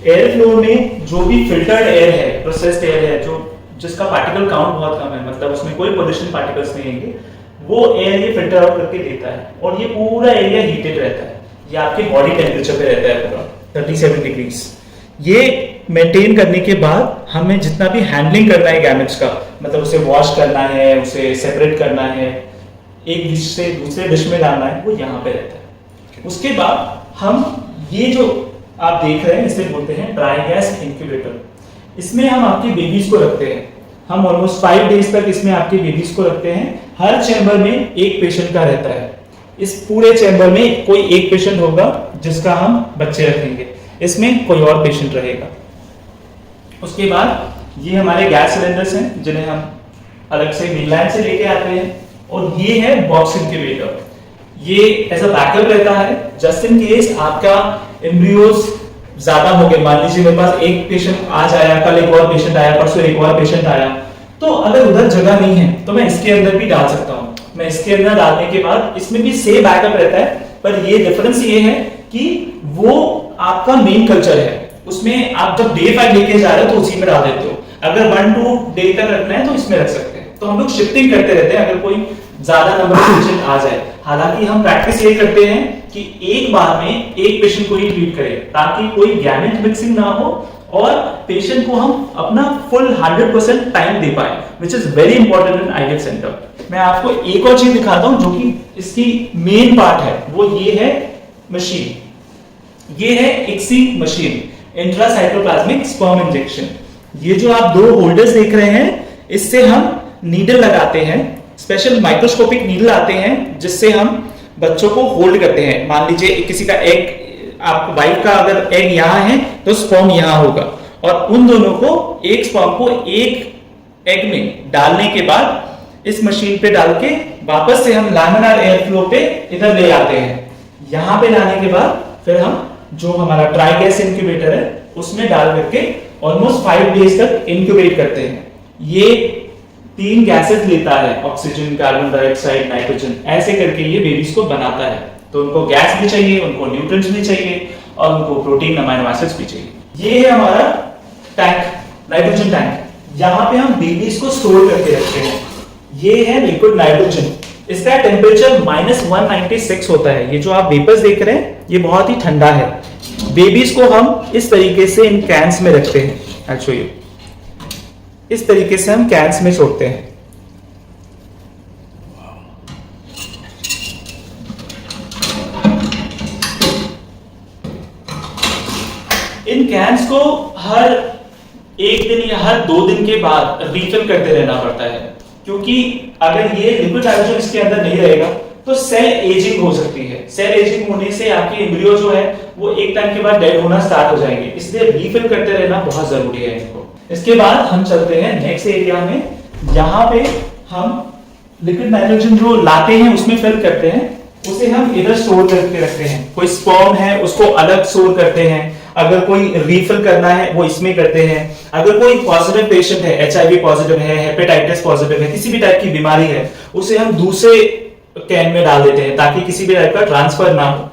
एयर फ्लो में जो भी फिल्टर्ड एयर है, प्रोसेस्ड एयर है, जो जिसका पार्टिकल काउंट बहुत कम है, मतलब उसमें कोई पोल्यूशन पार्टिकल्स नहीं होंगे, वो एयर ये फिल्टर आउट करके देता है और ये पूरा एरिया हीटेड रहता है। ये आपके बॉडी टेम्परेचर पे रहता है पूरा 37 डिग्रीज। ये मेंटेन करने के बाद हमें जितना भी हैंडलिंग करना है गैमेट्स का, मतलब उसे वॉश करना है, उसे सेपरेट करना है, एक डिश से दूसरे डिश में डालना है, वो यहाँ पे रहता है। उसके बाद हम ये जो आप देख रहे हैं इसे बोलते हैं ड्राई गैस इंक्यूबेटर। इसमें हम आपके बेबीज को रखते हैं। हम ऑलमोस्ट 5 डेज तक इसमें आपके बेबीज को रखते हैं। हर चैम्बर में एक पेशेंट का रहता है। इस पूरे चैम्बर में कोई एक पेशेंट होगा जिसका हम बच्चे रखेंगे, इसमें कोई और पेशेंट रहेगा। उसके बाद ये हमारे गैस सिलेंडर्स हैं जिन्हें हम अलग से मेनलैंड से लेके आते हैं और ये है बॉक्स इंक्यूबेटर। ये ऐसा बैकअप रहता है जस्ट इन केस आपका एम्ब्रियोज ज्यादा हो गए। मान लीजिए मेरे पास एक पेशेंट आज आया, कल एक और पेशेंट आया, परसों एक और पेशेंट आया, तो अगर उधर जगह नहीं है तो मैं इसके अंदर भी डाल सकता हूँ। मैं इसके अंदर डालने के बाद इसमें भी सेम बैकअप रहता है, पर ये डिफरेंस ये है कि वो आपका मेन कल्चर है, उसमें आप जब डे 5 लेके जा रहे हो तो उसी में डाल देते हो। अगर 1-2 डे तक रखना है तो इसमें रख सकते हैं। तो हम लोग शिफ्टिंग करते रहते हैं अगर कोई ज्यादा नंबर ऑफ पेशेंट आ जाए। हालांकि हम प्रैक्टिस ये करते हैं कि एक बार में एक पेशेंट को ही ट्रीट करें ताकि कोई गैमेट मिक्सिंग ना हो और पेशेंट को हम अपना फुल 100% टाइम दे पाए, which is very important in IVF centre. मैं आपको एक और चीज दिखाता हूं जो कि इसकी मेन पार्ट है, वो ये है मशीन। ये है ICSI machine, intracytoplasmic sperm injection. ये जो आप 2 होल्डर्स देख रहे हैं, इससे हम नीडल लगाते हैं, स्पेशल माइक्रोस्कोपिक नीडल आते हैं जिससे हम बच्चों को होल्ड करते हैं। मान लीजिए किसी का एग, आप वाइफ का अगर एग यहाँ है तो स्पर्म यहाँ होगा, और उन दोनों को एक स्पर्म को एक एग में डालने के बाद इस मशीन पे डाल के वापस से हम लैमिनार एयर फ्लो पे इधर ले आते हैं। यहाँ पे लाने के बाद फिर हम जो हमारा ट्राई गैस इंक्यूबेटर है उसमें डाल करके ऑलमोस्ट 5 डेज तक इंक्यूबेट करते हैं। ये 3 गैसेस लेता है, ऑक्सीजन, कार्बन डाइऑक्साइड, नाइट्रोजन, ऐसे करके ये बेबीज को बनाता है। तो उनको गैस भी चाहिए, उनको न्यूट्रिएंट्स भी चाहिए और उनको प्रोटीन, अमीनो एसिड्स भी चाहिए। ये है हमारा टैंक, नाइट्रोजन टैंक। यहाँ पे हम बेबीज को स्टोर करके रखते हैं। ये है लिक्विड नाइट्रोजन, इसका टेम्परेचर -196 होता है। ये जो आप वेपर्स देख रहे हैं ये बहुत ही ठंडा है। बेबीज को हम इस तरीके से इन कैंस में रखते हैं। I'll show you। इस तरीके से हम कैंस में छोड़ते हैं। इन कैंस को हर 1 दिन या हर 2 दिन के बाद रिफिल करते रहना पड़ता है, क्योंकि अगर ये लिक्विड नाइट्रोजन इसके अंदर नहीं रहेगा तो सेल एजिंग हो सकती है। सेल एजिंग होने से आपके एम्ब्रियो जो है वो एक टाइम के बाद डेड होना स्टार्ट हो जाएंगे, इसलिए रिफिल करते रहना बहुत जरूरी है इनको। इसके बाद हम चलते हैं नेक्स्ट एरिया में। यहाँ पे हम लिक्विड नाइट्रोजन जो लाते हैं उसमें फिल करते हैं, उसे हम इधर स्टोर करके रखते हैं। कोई स्पर्म है उसको अलग स्टोर करते हैं, अगर कोई रिफिल करना है वो इसमें करते हैं। अगर कोई पॉजिटिव पेशेंट है, HIV पॉजिटिव है, हेपेटाइटिस पॉजिटिव है, किसी भी टाइप की बीमारी है, उसे हम दूसरे कैन में डाल देते हैं ताकि किसी भी टाइप का ट्रांसफर ना हो।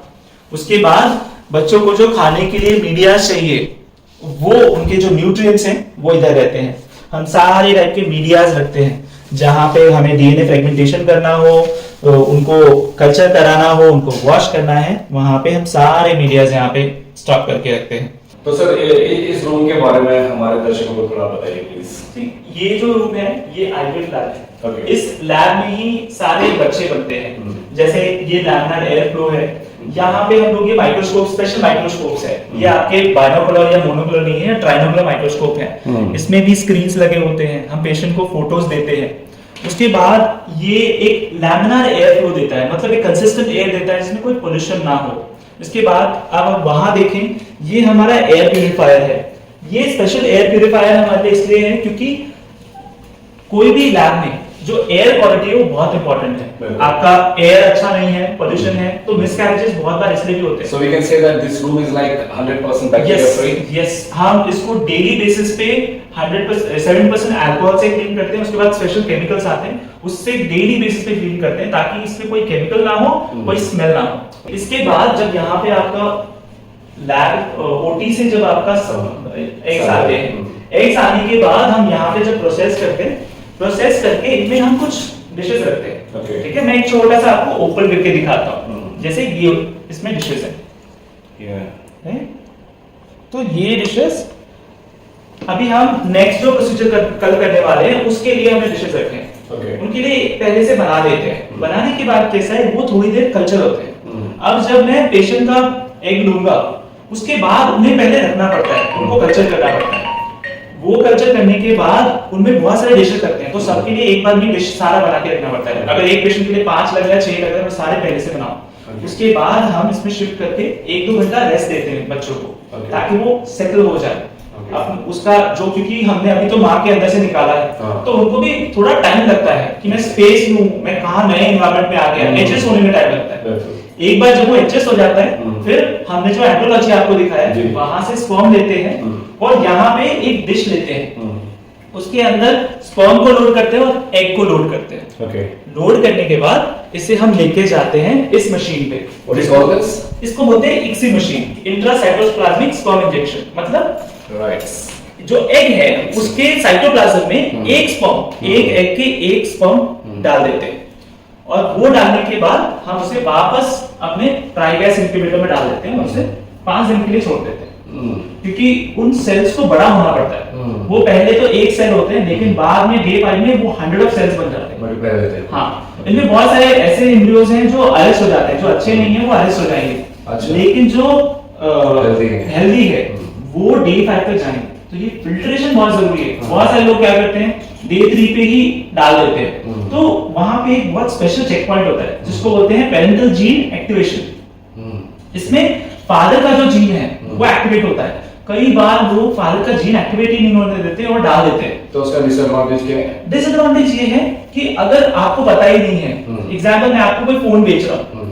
उसके बाद बच्चों को जो खाने के लिए मीडिया चाहिए, वो उनके जो न्यूट्रिएंट्स हैं वो इधर रहते हैं। हम सारे टाइप के मीडियाज रखते हैं, जहां पे हमें डीएनए फ्रेगमेंटेशन करना हो, उनको कल्चर कराना हो, उनको वॉश करना है, वहां पे हम सारे मीडियाज यहाँ पे स्टॉक करके रखते हैं। तो सर इस रूम के बारे में हमारे दर्शकों को थोड़ा बताइए प्लीज। ये जो रूम है ये आईवीएफ लैब है। Okay. इस लैब में ही सारे बच्चे बनते हैं। जैसे ये लैमिनार एयर फ्लो है, यहाँ पे हम लोग ये माइक्रोस्कोप, स्पेशल माइक्रोस्कोप्स है। ये आपके बाइनोकुलर या मोनोकुलर नहीं है, ट्राइनोकुलर माइक्रोस्कोप है। इसमें भी स्क्रीन्स लगे होते हैं, हम पेशेंट को फोटोज देते हैं। उसके बाद ये एक लैमिनार एयर फ्लो देता है, मतलब एक कंसिस्टेंट एयर देता है जिसमें कोई पोल्यूशन ना हो। इसके बाद आप वहां देखें, ये हमारा एयर प्यूरिफायर है। ये स्पेशल एयर प्यूरिफायर हमारे लिए इसलिए है क्योंकि कोई भी लैब में जो एयर क्वालिटी है वो बहुत इंपॉर्टेंट है। आपका एयर अच्छा नहीं है, पोल्यूशन है, तो मिसकैरेजेस बहुत बार इसलिए भी होते हैं। So we can say that this room is like 100% bacteria free. Yes, हम इसको डेली बेसिस पे 100% 7% अल्कोहल से क्लीन करते हैं। उसके बाद स्पेशल केमिकल्स आते हैं, उससे डेली बेसिस पे क्लीन करते हैं ताकि इसमें कोई केमिकल ना हो, कोई स्मेल ना हो। इसके बाद जब यहाँ पे आपका लैब ओटी से जब आपका एग्स आते हैं, एग्स आने के बाद हम यहाँ पे जब प्रोसेस करके इनमें हम कुछ डिशेस रखते हैं। Okay. ठीक है, मैं एक छोटा सा आपको ओपन करके दिखाता हूँ। जैसे ये इसमें डिशेस है, तो ये डिशेस अभी हम नेक्स्ट जो प्रोसीजर कल करने वाले हैं उसके लिए हमने डिशेस रखे हैं। Okay. उनके लिए पहले से बना देते हैं। बनाने के बाद कैसा है, वो थोड़ी देर कल्चर होते हैं। अब जब मैं पेशेंट का एग लूंगा उसके बाद उन्हें पहले रखना पड़ता है, उनको कल्चर करना पड़ता है। वो कल्चर करने के बाद उनमें बहुत सारे डिशेस लगते हैं, तो सबके लिए एक बार भी डिश सारा बना के रखना पड़ता है। अगर एक पेशेंट के लिए 5 लग रहा है, 6 लग रहा है, तो सारे पहले से बनाओ। उसके बाद हम इसमें शिफ्ट करके 1-2 घंटा रेस्ट देते हैं बच्चों को, ताकि वो सेटल हो जाए। अब उसका जो, क्योंकि हमने अभी तो माँ के अंदर से निकाला है, तो उनको भी थोड़ा टाइम लगता है कि मैं स्पेस लूं, मैं कहाँ नए एनवायरनमेंट में आ गया, एडजस्ट होने में टाइम लगता है। एक बार जब वो एडजस्ट हो जाता है, फिर हमने जो एंड्रोलॉजी आपको दिखाया, वहां से स्पर्म लेते हैं और यहाँ पे एक डिश लेते हैं। उसके अंदर स्पर्म को लोड करते हैं और एग को लोड करते हैं। Okay. लोड करने के बाद इसे हम लेके जाते हैं इस मशीन पे। What is called this? इसको बोलते हैं ICSI machine, intracytoplasmic sperm injection. मतलब Right. जो एग है उसके साइटोप्लाज्म में एक स्पर्म, एक एग के एक स्पर्म डाल देते हैं और वो डालने के बाद हम उसे वापस अपने ट्राइगैस इंक्यूबेटर में डाल देते हैं और उसे 5 दिन के लिए छोड़ देते हैं। क्योंकि उन सेल्स को बड़ा होना पड़ता है। वो पहले तो एक सेल होते हैं, लेकिन बाद में डे 5 में वो 100 सेल्स बन जाते हैं। हाँ, इनमें बहुत सारे ऐसे एम्ब्रियोज हैं जो अरेस्ट हो जाते हैं, जो अच्छे नहीं है वो अरेस्ट हो जाएंगे। अच्छा। लेकिन जो हेल्दी है वो डे 5 तक जाएंगे। तो ये फिल्ट्रेशन बहुत जरूरी है। बहुत सारे लोग क्या करते हैं, डे 3 पे ही डाल देते हैं। तो वहां पे एक बहुत स्पेशल चेक पॉइंट होता है जिसको बोलते हैं पेरेंटल जीन एक्टिवेशन। इसमें फादर का जो जीन है वो एक्टिवेट होता है। कई बार वो फादर का जीन एक्टिवेट ही नहीं होने देते और डाल देते हैं। तो उसका डिसएडवांटेज क्या है? डिसएडवांटेज ये है कि अगर आपको पता ही नहीं है, एग्जांपल मैं आपको कोई फोन बेच रहा हूं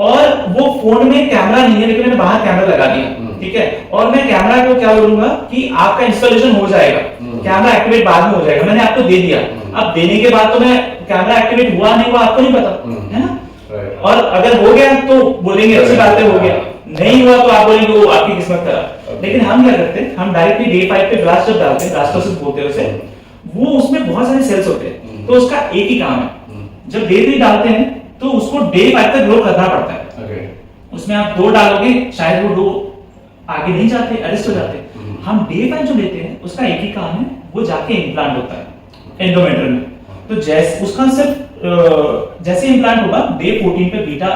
और वो फोन में कैमरा नहीं है लेकिन मैंने बाहर कैमरा लगा दिया, ठीक है, और मैं कैमरा को क्या बोलूंगा कि आपका इंस्टॉलेशन हो जाएगा, कैमरा एक्टिवेट बाद में हो जाएगा, मैंने आपको दे दिया। अब देने के बाद तो मैं कैमरा एक्टिवेट हुआ नहीं हुआ आपको नहीं पता, है ना? और अगर हो गया तो बोलेंगे अच्छी बात है, हो गया। नहीं हुआ तो आप बोलेंगे वो आपकी किस्मत खराब। लेकिन हम क्या करते हैं, हम डायरेक्टली डे 5 पे ब्लास्ट जब डालते हैं, ब्लास्टोसिस बोलते हैं उसे, वो उसमें बहुत सारे सेल्स होते हैं, तो उसका एक ही काम है, जब डे 3 डालते हैं तो उसको डे 5 तक ग्रो करना पड़ता है। उसमें आप 2 डालोगे शायद वो 2 आगे नहीं जाते, अरेस्ट हो जाते। हम डे 5 जो लेते हैं उसका एक ही काम है, वो जाके इम्प्लांट होता है एंडोमेट्रियम में। तो जैसे उसका सिर्फ जैसे इम्प्लांट होगा डे 14 पे बीटा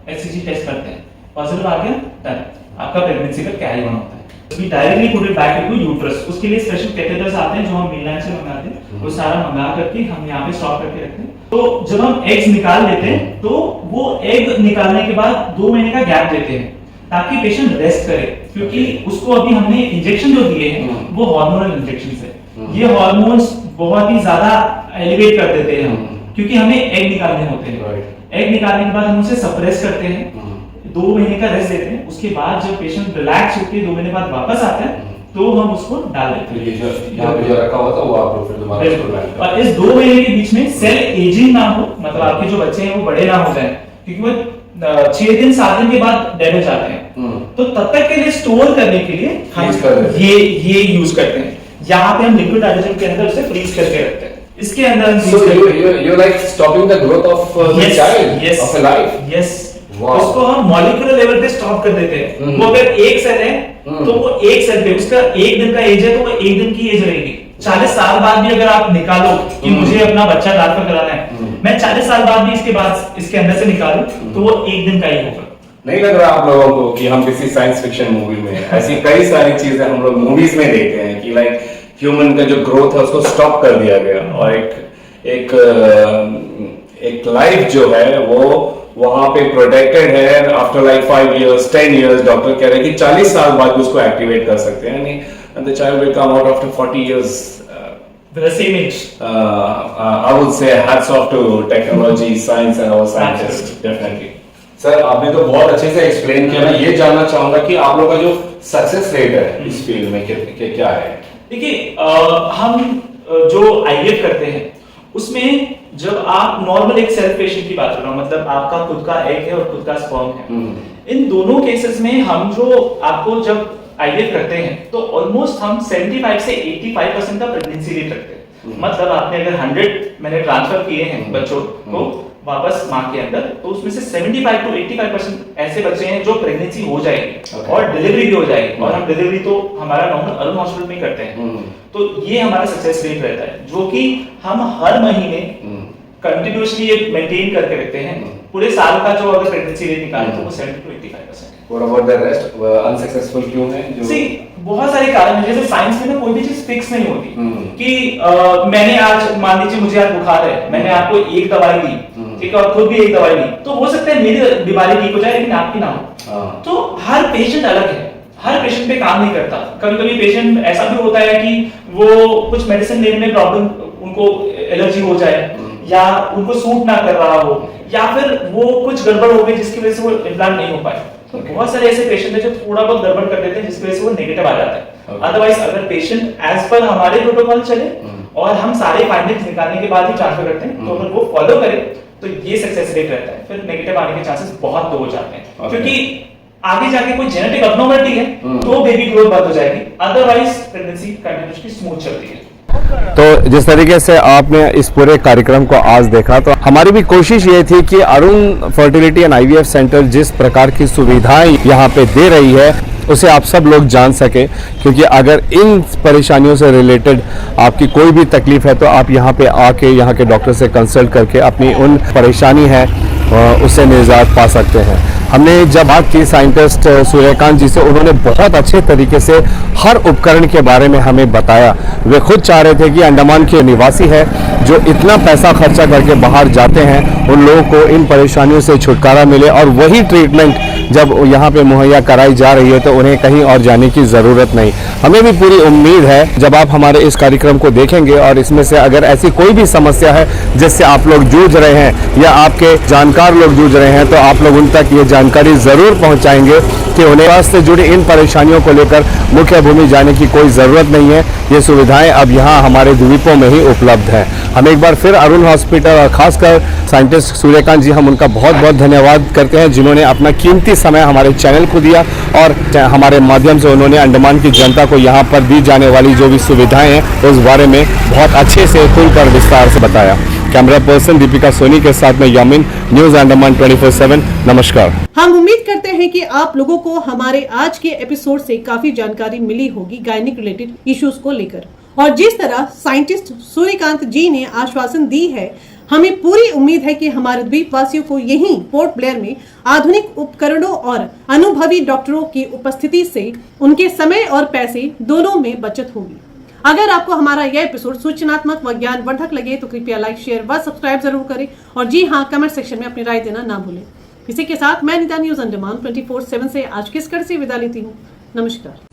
एचसीजी टेस्ट करते हैं, पॉजिटिव आ गया, डन, आपका प्रेगनेंसी का कैरी ऑन होता है। We directly put it back into uterus. उसके लिए स्पेशल कैथेटर्स आते हैं जो हम मेनलैंड से मंगाते हैं, वो सारा मंगा करके हम यहाँ पे स्टॉक करके रखते हैं। तो जब हम एग्स निकाल लेते हैं तो वो एग निकालने के बाद 2 महीने का गैप देते हैं ताकि पेशेंट रेस्ट करे, क्योंकि उसको अभी हमने इंजेक्शन जो दिए हैं वो हार्मोनल इंजेक्शन है। ये हार्मोन्स बहुत ही ज्यादा एलिवेट कर देते हैं हम, क्योंकि हमें एग निकालने होते हैं। एग निकालने के बाद हम उसे सप्रेस करते हैं, 2 महीने का रेस्ट देते हैं। उसके बाद जब पेशेंट रिलैक्स होकर 2 महीने बाद वापस आता है तो हम उसको डाल देते हैं। यहाँ पे जो रखा हुआ था वो आप फिर दोबारा उसको प्लांट और इस 2 महीने के बीच में सेल एजिंग ना हो, मतलब आपके जो बच्चे हैं वो बड़े ना हो जाए, क्योंकि वो 6 दिन 7 दिन के बाद डेड हो जाते हैं। तो तब तक के लिए स्टोर करने के लिए हम ये यूज करते हैं। यहाँ पे हम लिक्विड नाइट्रोजन के अंदर उसे फ्रीज करके रखते हैं। इसके अंदर you like stopping the growth of the child of a life. Yes. Wow. उसको हम मॉलिक्यूलर लेवल पे स्टॉप कर देते हैं। वो अगर एक सेल है तो वो एक सेल पे उसका 1 दिन का एज है तो वो 1 दिन की एज रहेगी। 40 साल बाद भी अगर आप निकालो कि मुझे अपना बच्चा ट्रांसफर कराना है, मैं 40 साल बाद भी इसके बाद इसके अंदर से निकालूं तो वो 1 दिन का ही होगा। नहीं लग रहा आप लोगों को कि हम किसी साइंस फिक्शन मूवी में ऐसी कई सारी चीजें हम लोग मूवीज में देखते हैं कि लाइक ह्यूमन का जो ग्रोथ है उसको स्टॉप कर दिया गया और एक लाइफ जो है वो वहां पे प्रोटेक्टेड है। After like 5 years 10 years doctor कह रहे हैं कि 40 साल बाद उसको एक्टिवेट कर सकते हैं, and the child will come out after 40 years with the same age. I would say hats off to technology, science and our scientists, definitely. Sir आपने तो बहुत अच्छे से एक्सप्लेन किया। मैं ये जानना चाहूंगा कि आप लोग का जो सक्सेस रेट है इस फील्ड में क्या है? देखिए, हम जो आईवीएफ करते हैं उसमें जब आप नॉर्मल एक सेल्फ पेशेंट की बात कर रहा हूं, मतलब आपका खुद का एग है और खुद का स्पर्म है, इन दोनों केसेस में हम जो आपको जब आईवीएफ करते हैं तो ऑलमोस्ट हम 75 से 85% का प्रेगनेंसी रेट रखते हैं। मतलब आपने अगर 100 मैंने ट्रांसफर किए हैं बच्चों को वापस मां के अंदर, तो उसमें से 75 to 85% ऐसे बच्चे हैं जो प्रेगनेंसी हो जाएगी और डिलीवरी भी हो जाएगी। और हम डिलीवरी तो हमारा नॉर्मल अरुण हॉस्पिटल में करते हैं। तो ये हमारा सक्सेस रेट रहता है जो कि हम हर महीने कंटिन्यूअसली ये मेंटेन करके रखते हैं। पूरे साल का जो अगर प्रेगनेंसी रेट निकालें तो वो 70 to 85%। What about the rest? Unsuccessful क्यों है? बहुत सारे कारण हैं। जैसे साइंस में ना कोई भी चीज फिक्स नहीं होती कि मैंने आज मान लीजिए मुझे आज बुखार है, मैंने आपको एक दवाई दी, ठीक है, और खुद भी एक दवाई दी, तो हो सकता है मेरी बीमारी ठीक हो जाए लेकिन आपकी ना हो। तो हर पेशेंट अलग है, हर पेशेंट पे काम नहीं करता। कभी कभी पेशेंट ऐसा भी होता है कि वो कुछ मेडिसिन लेने में प्रॉब्लम, उनको एलर्जी हो जाए या उनको सूट ना कर रहा हो या फिर वो कुछ गड़बड़ हो गई जिसकी वजह से वो इम्प्लांट नहीं हो पाए। तो बहुत सारे ऐसे पेशेंट है जो थोड़ा बहुत गड़बड़ कर देते हैं जिसकी वजह से वो नेगेटिव आ जाता है। अदरवाइज अगर पेशेंट एज पर हमारे प्रोटोकॉल चले और हम सारे फाइंडिंग्स निकालने के बाद ही ट्रांसफर करते हैं। तो अगर वो फॉलो करे तो ये सक्सेस रेट रहता है, फिर नेगेटिव आने के चांसेस बहुत लो हो जाते हैं। क्योंकि आगे जाके कोई जेनेटिक एब्नॉर्मलिटी है तो बेबी ग्रोथ बंद हो जाएगी, अदरवाइज प्रेगनेंसी कंटिन्यूअसली स्मूथ चलती है। तो जिस तरीके से आपने इस पूरे कार्यक्रम को आज देखा, तो हमारी भी कोशिश ये थी कि Arun fertility and IVF centre जिस प्रकार की सुविधाएं यहाँ पे दे रही है उसे आप सब लोग जान सके, क्योंकि अगर इन परेशानियों से रिलेटेड आपकी कोई भी तकलीफ है तो आप यहाँ पे आके यहाँ के डॉक्टर से कंसल्ट करके अपनी उन परेशानी है उससे निजात पा सकते हैं। हमने जब बात की साइंटिस्ट सूर्यकांत जी से, उन्होंने बहुत अच्छे तरीके से हर उपकरण के बारे में हमें बताया। वे खुद चाह रहे थे कि अंडमान के निवासी है जो इतना पैसा खर्चा करके बाहर जाते हैं, उन लोगों को इन परेशानियों से छुटकारा मिले और वही ट्रीटमेंट जब यहाँ पे मुहैया कराई जा रही है तो उन्हें कहीं और जाने की ज़रूरत नहीं। हमें भी पूरी उम्मीद है जब आप हमारे इस कार्यक्रम को देखेंगे और इसमें से अगर ऐसी कोई भी समस्या है जिससे आप लोग जूझ रहे हैं या आपके जानकार लोग जूझ रहे हैं, तो आप लोग उन तक ये जानकारी ज़रूर पहुँचाएंगे कि उन्हें स्वास्थ्य से जुड़ी इन परेशानियों को लेकर मुख्य भूमि जाने की कोई ज़रूरत नहीं है। ये सुविधाएं अब यहाँ हमारे द्वीपों में ही उपलब्ध हैं। हम एक बार फिर अरुण हॉस्पिटल और खासकर साइंटिस्ट सूर्यकांत जी, हम उनका बहुत बहुत धन्यवाद करते हैं जिन्होंने अपना कीमती समय हमारे चैनल को दिया और हमारे माध्यम से उन्होंने अंडमान की जनता को यहाँ पर दी जाने वाली जो भी सुविधाएं हैं उस बारे में बहुत अच्छे से खुलकर विस्तार से बताया। कैमरा पर्सन दीपिका सोनी के साथ में यामिन, न्यूज अंडमान 24/7। नमस्कार। हम उम्मीद करते हैं कि आप लोगों को हमारे आज के एपिसोड से काफी जानकारी मिली होगी गायनिक रिलेटेड इश्यूज को लेकर, और जिस तरह साइंटिस्ट सूर्यकांत जी ने आश्वासन दी है, हमें पूरी उम्मीद है कि हमारे द्वीपवासियों को यहीं पोर्ट ब्लेयर में आधुनिक उपकरणों और अनुभवी डॉक्टरों की उपस्थिति से उनके समय और पैसे दोनों में बचत होगी। अगर आपको हमारा यह एपिसोड सूचनात्मक व ज्ञानवर्धक लगे तो कृपया लाइक, शेयर व सब्सक्राइब जरूर करें, और जी हाँ, कमेंट सेक्शन में अपनी राय देना ना भूलें। इसी के साथ मैं नीता न्यूज अंडमान 24/7 से आज किस कर से विदा लेती हूँ। नमस्कार।